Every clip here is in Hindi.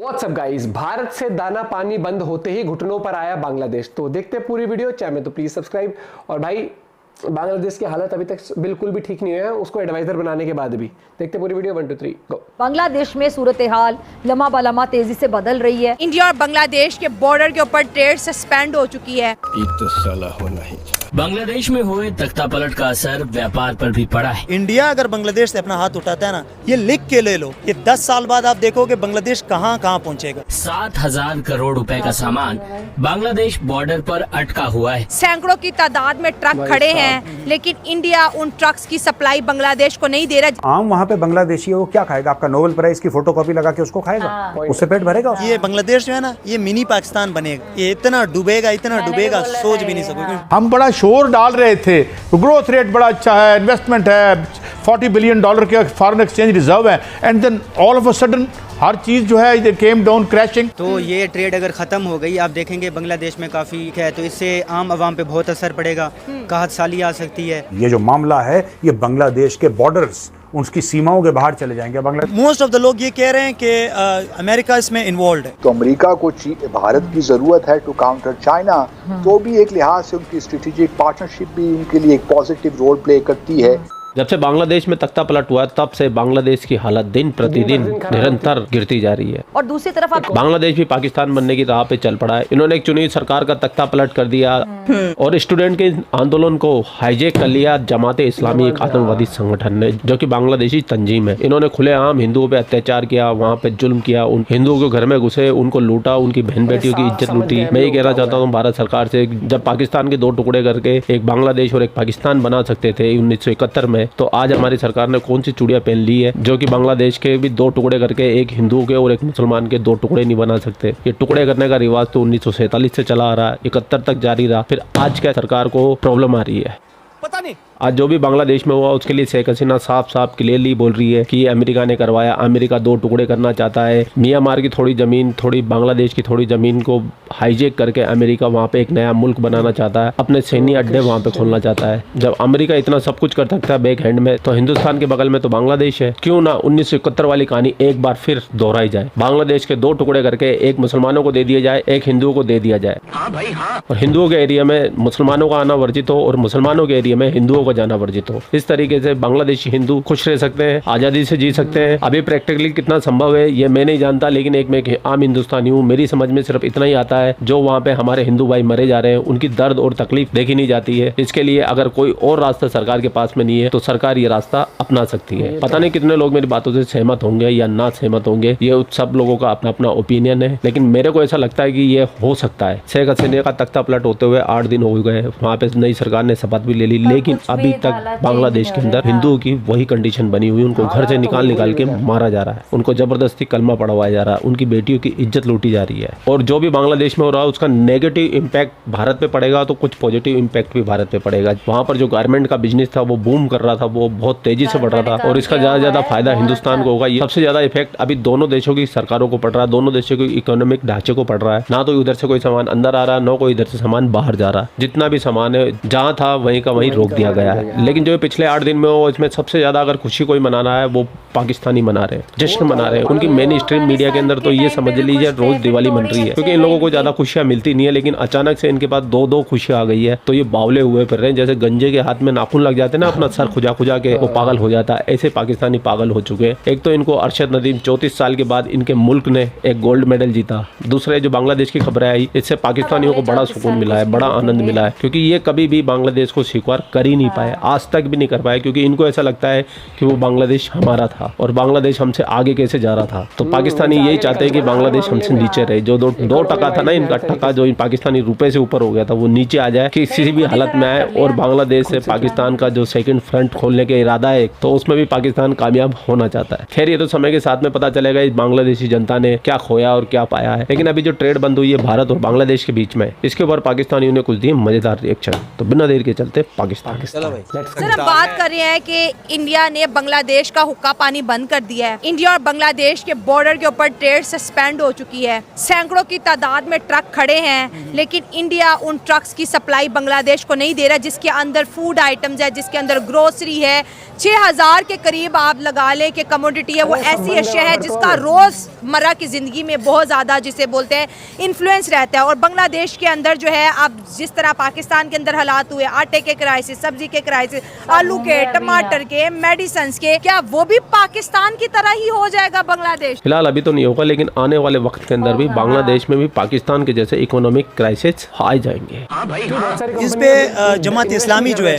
व्हाट्सअप गाइस, भारत से दाना पानी बंद होते ही घुटनों पर आया बांग्लादेश। तो देखते हैं पूरी वीडियो, चैनल में तो प्लीज सब्सक्राइब। और भाई बांग्लादेश की हालत अभी तक बिल्कुल भी ठीक नहीं है, उसको एडवाइजर बनाने के बाद भी। देखते पूरी वीडियो, 1 2 3 गो। बांग्लादेश में सूरत हाल लम्हा बलम्हा तेजी से बदल रही है। इंडिया और बांग्लादेश के बॉर्डर के ऊपर ट्रेड सस्पेंड हो चुकी है। तो साला होना ही बांग्लादेश में हुए तख्ता पलट का असर व्यापार पर भी पड़ा है। इंडिया अगर बांग्लादेश से अपना हाथ उठाता है ना, ये लिख के ले लो, ये 10 साल बाद आप देखोगे बांग्लादेश कहाँ कहाँ पहुँचेगा। 7,000 करोड़ रुपए का सामान बांग्लादेश बॉर्डर पर अटका हुआ है। सैकड़ों की तादाद में ट्रक खड़े हैं, लेकिन इंडिया उन ट्रक्स की सप्लाई बांग्लादेश को नहीं दे रहा। आम वहाँ पे बांग्लादेशी है, वो क्या खाएगा? आपका नोबेल प्राइज की फोटोकॉपी लगा के उसको खाएगा? उससे पेट भरेगा? ये बांग्लादेश जो है ना, ये मिनी पाकिस्तान बनेगा। ये इतना डूबेगा सोच भी नहीं सकोगे। हम बड़ा शोर डाल रहे थे, ग्रोथ रेट बड़ा अच्छा है, इन्वेस्टमेंट है, $40 बिलियन के फॉरेन एक्सचेंज रिजर्व है, and then all of a sudden हर चीज जो है ये केम डाउन क्रैशिंग। तो ये ट्रेड अगर ख़त्म हो गई, आप देखेंगे बांग्लादेश में काफ़ी है, तो इससे आम आवाम पे बहुत असर पड़ेगा, काहत साली आ सकती है। ये जो मामला है ये बांग्लादेश के बॉर्डर्स, उसकी सीमाओं के बाहर चले जाएंगे। बांग्लादेश मोस्ट ऑफ द लोग ये कह रहे हैं कि अमेरिका इसमें इन्वॉल्व है। तो अमेरिका को भारत की जरूरत है टू काउंटर चाइना, तो भी एक लिहाज से उनकी स्ट्रेटेजिक पार्टनरशिप भी उनके लिए एक पॉजिटिव रोल प्ले करती है। जब से बांग्लादेश में तख्ता पलट हुआ तब से बांग्लादेश की हालत दिन प्रतिदिन निरंतर गिरती जा रही है। और दूसरी तरफ आप बांग्लादेश भी पाकिस्तान बनने की राह पे चल पड़ा है। इन्होंने एक चुनी सरकार का तख्ता पलट कर दिया और स्टूडेंट के आंदोलन को हाईजेक कर लिया जमाते इस्लामी, एक आतंकवादी संगठन ने, जो कि बांग्लादेशी तंजीम है। इन्होंने खुलेआम हिंदुओं पे अत्याचार किया, वहाँ पे जुल्म किया, उन हिंदुओं के घर में घुसे, उनको लूटा, उनकी बहन बेटियों की इज्जत लूटी। मैं ये कहना चाहता हूँ भारत सरकार से, जब पाकिस्तान के 2 टुकड़े करके एक बांग्लादेश और एक पाकिस्तान बना सकते थे 1971 में, तो आज हमारी सरकार ने कौन सी चूड़ियां पहन ली है जो कि बांग्लादेश के भी 2 टुकड़े करके एक हिंदुओं के और एक मुसलमान के 2 टुकड़े नहीं बना सकते। ये टुकड़े करने का रिवाज तो 1947 से चला आ रहा है, 71 तक जारी रहा, फिर आज क्या सरकार को प्रॉब्लम आ रही है पता नहीं। आज जो भी बांग्लादेश में हुआ उसके लिए शेख हसीना साफ साफ क्लियरली बोल रही है कि ये अमेरिका ने करवाया, अमेरिका 2 टुकड़े करना चाहता है। म्यांमार की थोड़ी ज़मीन, थोड़ी बांग्लादेश की थोड़ी ज़मीन को हाईजेक करके अमेरिका वहाँ पे एक नया मुल्क बनाना चाहता है, अपने सैन्य अड्डे वहाँ पे खोलना चाहता है। जब अमेरिका इतना सब कुछ कर सकता है बैक हैंड में, तो हिंदुस्तान के बगल में तो बांग्लादेश है। क्यों ना 1971 वाली कहानी एक बार फिर दोहराई जाए, बांग्लादेश के 2 टुकड़े करके एक मुसलमानों को दे दिया जाए, एक हिंदुओं को दे दिया जाए। और हिंदुओं के एरिया में मुसलमानों का आना वर्जित हो और मुसलमानों के एरिया में हिंदुओं का जाना वर्जित हो। इस तरीके से बांग्लादेशी हिंदू खुश रह सकते हैं, आजादी से जी सकते हैं। अभी प्रैक्टिकली कितना संभव है ये मैं नहीं जानता, लेकिन एक मैं आम हिंदुस्तानी हूँ, मेरी समझ में सिर्फ इतना ही आता है, जो वहाँ पे हमारे हिंदू भाई मरे जा रहे हैं उनकी दर्द और तकलीफ देखी नहीं जाती है। इसके लिए अगर कोई और रास्ता सरकार के पास में नहीं है तो सरकार ये रास्ता अपना सकती है। पता नहीं कितने लोग मेरी बातों से सहमत होंगे या ना सहमत होंगे, ये सब लोगों का अपना अपना ओपिनियन है, लेकिन मेरे को ऐसा लगता है कि ये हो सकता है। शेख हसीना का तख्ता पलट होते हुए 8 दिन हो गए, वहाँ पे नई सरकार ने शपथ भी ले ली, लेकिन अभी तक बांग्लादेश के अंदर हिंदुओं की वही कंडीशन बनी हुई, उनको घर से निकाल के मारा जा रहा है, उनको जबरदस्ती कलमा पढ़वाया जा रहा है, उनकी बेटियों की इज्जत लूटी जा रही है। और जो भी बांग्लादेश में हो रहा है उसका नेगेटिव इम्पैक्ट भारत पे पड़ेगा, तो कुछ पॉजिटिव इम्पैक्ट भी भारत पे पड़ेगा। वहाँ पर जो गारमेंट का बिजनेस था वो बूम कर रहा था, वो बहुत तेजी से बढ़ रहा था, और इसका ज्यादा फायदा हिंदुस्तान को होगा। ये सबसे ज्यादा इफेक्ट अभी दोनों देशों की सरकारों को पड़ रहा है, दोनों देशों के इकोनॉमिक ढांचे को पड़ रहा है। ना तो उधर से कोई सामान अंदर आ रहा है, ना कोई इधर से सामान बाहर जा रहा है। जितना भी सामान है जहाँ था वहीं का वहीं रोक दिया गया है। लेकिन जो पिछले 8 दिन में हो, इसमें सबसे ज्यादा अगर खुशी कोई मनाना है वो पाकिस्तानी मना रहे हैं, जश्न मना रहे हैं। उनकी मेन स्ट्रीम मीडिया के अंदर तो ये समझ लीजिए रोज दिवाली मन रही है, क्योंकि इन लोगों को ज्यादा खुशियां मिलती नहीं है, लेकिन अचानक से इनके पास 2-2 खुशियां आ गई है, तो ये बावले हुए फिर रहे हैं। जैसे गंजे के हाथ में नाखून लग जाते हैं ना, अपना सर खुजा खुजा के वो पागल हो जाता है, ऐसे पाकिस्तानी पागल हो चुके हैं। एक तो इनको अरशद नदीम 34 साल के बाद इनके मुल्क ने एक गोल्ड मेडल जीता। दूसरे जो बांग्लादेश की खबरें आई, इससे पाकिस्तानियों को बड़ा सुकून मिला है, बड़ा आनंद मिला है, क्योंकि ये कभी भी बांग्लादेश को स्वीकार कर ही नहीं पाए, आज तक भी नहीं कर पाए, क्योंकि इनको ऐसा लगता है कि वो बांग्लादेश हमारा था और बांग्लादेश हमसे आगे कैसे जा रहा था। तो पाकिस्तानी यही चाहते हैं कि बांग्लादेश हमसे नीचे रहे। जो 2 टका था ना इनका टका, जो इन पाकिस्तानी रुपए से ऊपर हो गया था, वो नीचे आ जाए, किसी भी हालत में आए। और बांग्लादेश से पाकिस्तान का जो सेकंड फ्रंट खोलने का इरादा है, तो उसमें भी पाकिस्तान कामयाब होना चाहता है। खैर ये तो समय के साथ में पता चलेगा इस बांग्लादेशी जनता ने क्या खोया और क्या पाया है। लेकिन अभी जो ट्रेड बंद हुई है भारत और बांग्लादेश के बीच में, इसके ऊपर पाकिस्तानियों ने कुछ दिए मजेदार रिएक्शन। तो बिना देर के चलते पाकिस्तान। चलो भाई। सर हम बात कर रहे हैं कि इंडिया ने बांग्लादेश का हुक्का पानी बंद कर दिया है। इंडिया और बांग्लादेश के बॉर्डर के ऊपर ट्रेड सस्पेंड हो चुकी है। सैकड़ों की तादाद में ट्रक खड़े हैं, लेकिन इंडिया उन ट्रक्स की सप्लाई बांग्लादेश को नहीं दे रहा, जिसके अंदर फूड आइटम्स है, जिसके अंदर ग्रोसरी है। 6000 के करीब आप लगा लें कि कमोडिटी है, वो ऐसी अशिया है जिसका रोजमर्रा की जिंदगी में बहुत ज्यादा, जिसे बोलते हैं, इन्फ्लुएंस रहता है। और बांग्लादेश के अंदर जो है, अब जिस तरह पाकिस्तान के अंदर हालात हुए, आटे के क्राइसिस, सब्जी के क्राइसिस, आलू के, टमाटर के, मेडिसिन के, क्या वो भी पाकिस्तान की तरह ही हो जाएगा बांग्लादेश? फिलहाल अभी तो नहीं होगा, लेकिन आने वाले वक्त के अंदर भी बांग्लादेश में भी पाकिस्तान के जैसे इकोनॉमिक क्राइसिस आ जाएंगे। इस पे जमात इस्लामी जो है,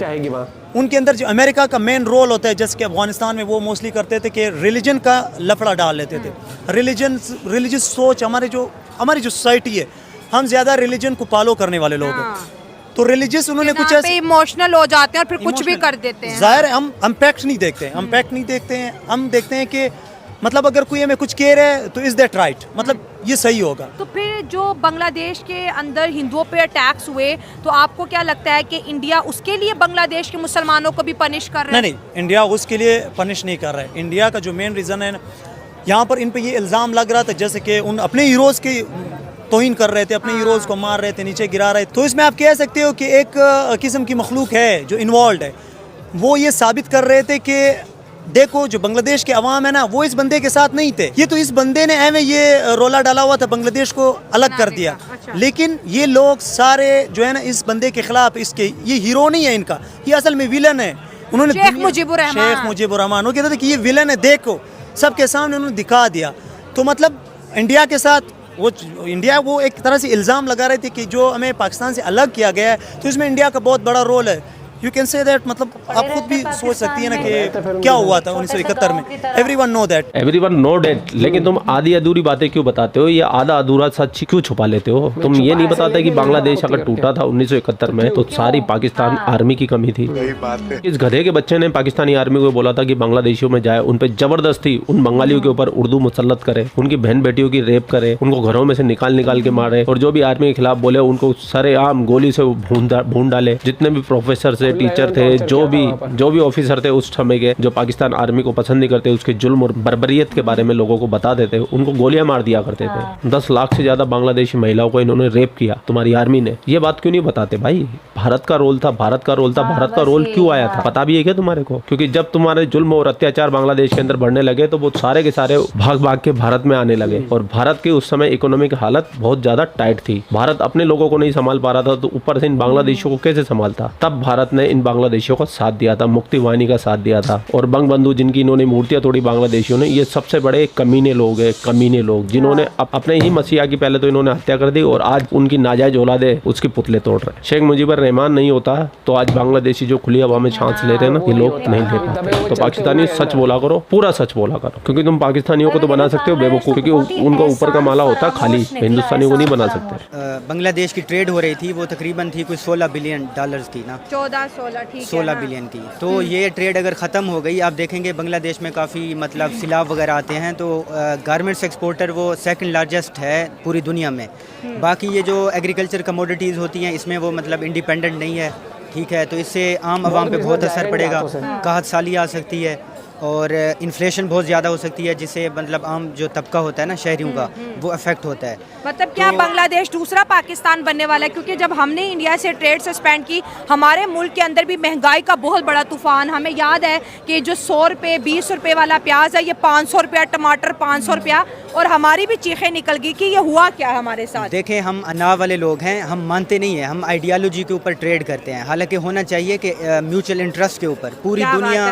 उनके अंदर जो अमेरिका का मेन रोल होता है, जैसे कि अफगानिस्तान में वो मोस्टली करते थे कि रिलीजन का लफड़ा डाल लेते थे। रिलीजियस सोच हमारी जो सोसाइटी है, हम ज़्यादा रिलीजन को फॉलो करने वाले लोग हैं। तो रिलीजियस उन्होंने कुछ ऐसे इमोशनल हो जाते हैं और फिर कुछ भी कर देते हैं। जाहिर है हम फैक्ट नहीं देखते हैं, हम देखते हैं कि मतलब अगर कोई हमें कुछ कह रहा है तो इज दैट राइट, मतलब ये सही होगा। तो फिर जो बांग्लादेश के अंदर हिंदुओं पे अटैक्स हुए, तो आपको क्या लगता है कि इंडिया उसके लिए बांग्लादेश के मुसलमानों को भी पनिश कर रहा है? नहीं, इंडिया उसके लिए पनिश नहीं कर रहा है। इंडिया का जो मेन रीज़न है, यहाँ पर इन पे ये इल्ज़ाम लग रहा था जैसे कि उन अपने हीरोज़ की तौहीन कर रहे थे, अपने हीरोज़ को मार रहे थे, नीचे गिरा रहे थे। तो इसमें आप कह सकते हो कि एक किस्म की मखलूक है जो इन्वॉल्व है, वो ये साबित कर रहे थे कि देखो जो बांग्लादेश के अवाम है ना, वो इस बंदे के साथ नहीं थे। ये तो इस बंदे ने एवं ये रोला डाला हुआ था, बांग्लादेश को अलग कर दिया। लेकिन ये लोग सारे जो है ना इस बंदे के खिलाफ, इसके ये हीरो नहीं है इनका, ये असल में विलन है। उन्होंने शेख मुजीबुर रहमान, वो कहते थे कि ये विलन है, देखो सबके सामने उन्होंने दिखा दिया। तो मतलब इंडिया के साथ वो एक तरह से इल्ज़ाम लगा रहे थे कि जो हमें पाकिस्तान से अलग किया गया है, तो इसमें इंडिया का बहुत बड़ा रोल है। यू कैन से दैट, मतलब आप खुद भी सोच सकती है ना कि क्या हुआ था 1971 में। Everyone know that. लेकिन तुम आधी अधूरी बातें क्यों बताते हो? ये आधा अधूरा सच क्यों छुपा लेते हो? तुम ये नहीं बताते कि बांग्लादेश अगर टूटा था 1971 में तो सारी पाकिस्तान आर्मी की कमी थी। इस गधे के बच्चे ने पाकिस्तानी आर्मी को बोला था कि बांग्लादेशियों में जाए, उन पर जबरदस्ती उन बंगालियों के ऊपर उर्दू मुसल्लत करे, उनकी बहन बेटियों की रेप करे, उनको घरों में से निकाल के मारे, और जो भी आर्मी के खिलाफ बोले उनको सरेआम गोली से भून डाले। जितने भी प्रोफेसर थे, टीचर थे, जो भी ऑफिसर थे उस समय के, जो पाकिस्तान आर्मी को पसंद नहीं करते, उसके जुल्म और बर्बरियत के बारे में लोगों को बता देते, उनको गोलियां मार दिया करते थे। 10 लाख से ज्यादा बांग्लादेशी महिलाओं को इन्होंने रेप किया तुम्हारी आर्मी ने। ये बात क्यों नहीं बताते भाई? भारत का रोल था, भारत का रोल क्यों आया था पता भी है क्या तुम्हारे को? क्योंकि जब तुम्हारे जुल्म और अत्याचार बांग्लादेश के अंदर बढ़ने लगे तो वो सारे के सारे भाग के भारत में आने लगे, और भारत की उस समय इकोनॉमिक हालत बहुत ज्यादा टाइट थी। भारत अपने लोगों को नहीं संभाल पा रहा था, तो ऊपर से इन बांग्लादेशियों को कैसे संभालता? तब भारत ने इन बांग्लादेशियों का साथ दिया था, मुक्ति वाहिनी का साथ दिया था। और बंगबंधु जिनकी इन्होंने मूर्तियां तोड़ी बांग्लादेशियों ने, ये सबसे बड़े कमीने लोग जिन्होंने अपने ही मसीहा की पहले तो इन्होंने हत्या कर दी, और आज उनकी नाजायज औलादे उसके पुतले तोड़ रहे हैं। शेख मुजीबुर रहमान नहीं होता तो आज बांग्लादेशी जो खुली हवा में सांस ले रहे हैं ना, ये लोग नहीं ले पाते। तो पाकिस्तानी सच बोला करो, पूरा सच बोला करो, क्योंकि तुम पाकिस्तानियों को तो बना सकते हो बेवकूफ, क्योंकि उनका ऊपर का माला होता है खाली, हिंदुस्तानियों को नहीं बना सकते। बांग्लादेश की ट्रेड हो रही थी, वो तकरीबन थी कुछ $16 बिलियन की ना, 14-16 ठीक है 16 बिलियन की। तो ये ट्रेड अगर ख़त्म हो गई, आप देखेंगे बांग्लादेश में काफ़ी मतलब सिलाब वगैरह आते हैं, तो गारमेंट्स एक्सपोर्टर वो सेकंड लार्जेस्ट है पूरी दुनिया में। बाकी ये जो एग्रीकल्चर कमोडिटीज़ होती हैं, इसमें वो मतलब इंडिपेंडेंट नहीं है, ठीक है। तो इससे आम आवाम पे बहुत असर पड़ेगा, काहत साली आ सकती है, और इन्फ्लेशन बहुत ज़्यादा हो सकती है, जिससे मतलब आम जो तबका होता है ना शहरियों का, वो अफेक्ट होता है। मतलब क्या बांग्लादेश दूसरा पाकिस्तान बनने वाला है? क्योंकि जब हमने इंडिया से ट्रेड सस्पेंड की, हमारे मुल्क के अंदर भी महंगाई का बहुत बड़ा तूफान। हमें याद है कि जो 100 रुपये 20 रुपये वाला प्याज है, ये 500 रुपया, टमाटर 500 रुपया, और हमारी भी चीखें निकल गई कि ये हुआ क्या हमारे साथ। देखें, हम अनाव वाले लोग हैं, हम मानते नहीं हैं, हम आइडियालॉजी के ऊपर ट्रेड करते हैं। हालांकि होना चाहिए कि म्यूचुअल इंटरेस्ट के ऊपर पूरी दुनिया।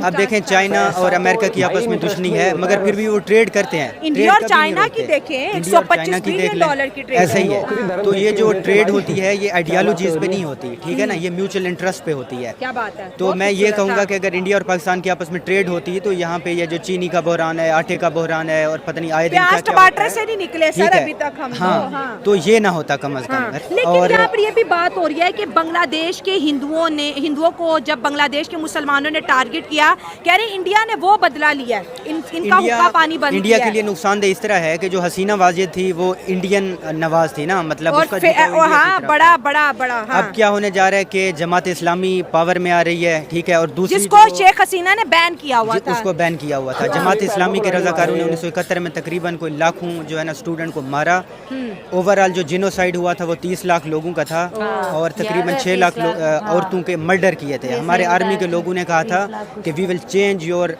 अब देखें, चाइना और अमेरिका की आपस में दुश्मनी है, मगर फिर भी वो ट्रेड करते हैं। इंडिया और चाइना की देखें, $125 बिलियन की ट्रेड ऐसा ही है। तो ये जो ट्रेड होती है, ये आइडियालॉजीज पे नहीं होती, ठीक है ना, ये म्यूचुअल इंटरेस्ट पे होती है। क्या बात है। तो मैं ये कहूँगा कि अगर इंडिया और पाकिस्तान की आपस में ट्रेड होती है, तो यहाँ पे ये जो चीनी का बहरान है, आटे का बहरान है, और पता नहीं आए दिन क्या टमाटर से नहीं निकले सर अभी तक हम। हाँ, तो ये ना होता कम अज कम। लेकिन यहाँ पर ये भी बात हो रही है कि बांग्लादेश के हिंदुओं को जब बांग्लादेश के मुसलमानों ने टारगेट किया कह रहे इंडिया ने वो बदला लिया है, इनका हुक्का पानी बंद इंडिया किया के है। लिए नुकसानदेह इस तरह है कि जो हसीना वाजिद थी वो इंडियन नवाज थी ना, मतलब और उसका झुकाव इंडिया हाँ की तरफ बड़ा है। बड़ा बड़ा हाँ। अब क्या होने जा रहा है कि जमात इस्लामी पावर में आ रही है, ठीक है, और दूसरी जिसको जो- शेख हसीना ने बैन किया हुआ था। उसको बैन किया हुआ था। जमात इस्लामी के रजाकारों ने 1971 में तकरीबन कोई लाखों जो है ना स्टूडेंट को मारा। ओवरऑल जो जिनोसाइड हुआ था वो 30 लाख लोगों का था और तकरीबन 6 लाख औरतों के मर्डर किए थे। हमारे आर्मी के लोगों ने कहा था कि we will change your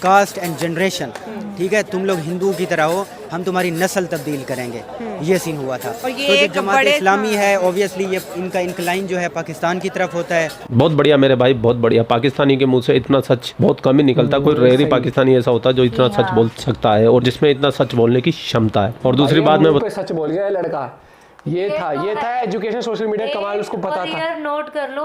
caste and generation, ठीक है, तुम लोग हिंदुओं की तरह हो, हम तुम्हारी नस्ल तब्दील करेंगे। ये सीन हुआ था। और ये तो जो एक जमात बड़े- इस्लामी है ऑब्वियसली ये इनका इंक्लाइन जो है पाकिस्तान की तरफ होता है। बहुत बढ़िया मेरे भाई, बहुत बढ़िया। पाकिस्तानी के मुंह से इतना सच बहुत कम ही निकलता, कोई रेयर ही पाकिस्तानी ऐसा होता है जो इतना सच बोल सकता है और जिसमें इतना सच बोलने की क्षमता है। और दूसरी बात में पे सच बोल गया लड़का, ये था एजुकेशन सोशल मीडिया कमाल, उसको पता था। यार नोट कर लो,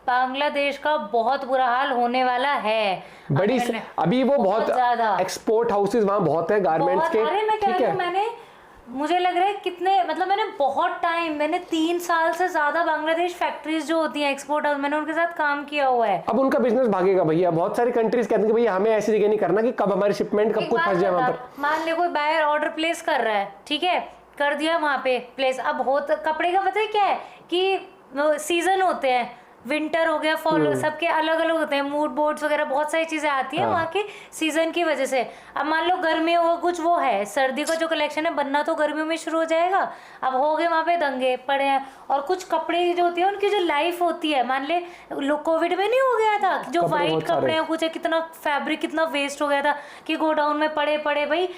बांग्लादेश का बहुत बुरा हाल होने वाला है। बड़ी अभी वो बहुत ज्यादा एक्सपोर्ट हाउसेज वहाँ बहुत है गारमेंट्स के, अरे मैं कह ठीक रही है। हूँ, मैंने मुझे लग रहा है कितने मतलब मैंने बहुत टाइम, मैंने 3 साल से ज्यादा बांग्लादेश फैक्ट्रीज जो होती हैं एक्सपोर्ट हाउस, मैंने उनके साथ काम किया हुआ है। अब उनका बिजनेस भागेगा भैया। बहुत सारी कंट्रीज कहते हैं कि भैया हमें ऐसी जगह नहीं करना कि कब हमारी शिपमेंट कब कुछ फंस जाए वहाँ पर। मान ले कोई बायर ऑर्डर प्लेस कर रहा है, ठीक है, कर दिया वहाँ पे प्लेस। अब हो कपड़े का पता है क्या है कि सीजन होते हैं, विंटर हो गया, फॉल, सबके अलग अलग होते हैं, मूड बोर्ड्स वगैरह बहुत सारी चीजें आती हैं वहाँ के सीजन की वजह से। अब मान लो गर्मियों का कुछ वो है, सर्दी का जो कलेक्शन है बनना तो गर्मियों में शुरू हो जाएगा। अब हो गए वहाँ पे दंगे पड़े हैं और कुछ कपड़े जो होती है उनकी जो लाइफ होती है, मान ले कोविड में नहीं हो गया था जो वाइट कपड़े हैं कुछ है, कितना फैब्रिक कितना वेस्ट हो गया था कि गोडाउन में पड़े पड़े भाई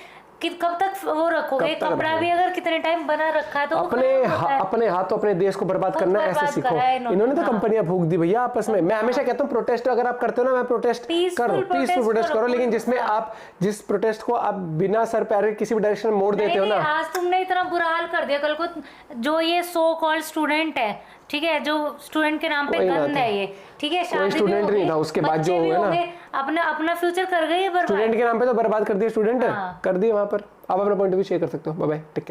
कि कब तक वो रखोगे। कपड़ा भी अगर कितने टाइम बना रखा है तो अपने हाथों अपने देश को बर्बाद करना है, ऐसे सीखो। इन्होंने तो कंपनियां फूंक दी भैया आपस में। मैं हमेशा कहता हूँ प्रोटेस्ट अगर आप करते हो ना, मैं प्रोटेस्ट करो, पीसफुल प्रोटेस्ट करो, लेकिन जिसमें आप जिस प्रोटेस्ट को आप बिना सर पैर किसी भी डायरेक्शन में मोड़ देते हो ना। आज तुमने इतना बुरा हाल कर दिया, कल को जो ये सो कॉल्ड स्टूडेंट है, ठीक है, जो स्टूडेंट के नाम पे गंद है ये, ठीक है, शादी स्टूडेंट नहीं था, उसके बाद जो हुआ ना अपना फ्यूचर कर गई है बर्बाद। स्टूडेंट के नाम पे तो बर्बाद कर दिया, स्टूडेंट कर दिए वहां पर। आप अपना पॉइंट ऑफ व्यू शेयर कर सकते हो। Bye bye, take care.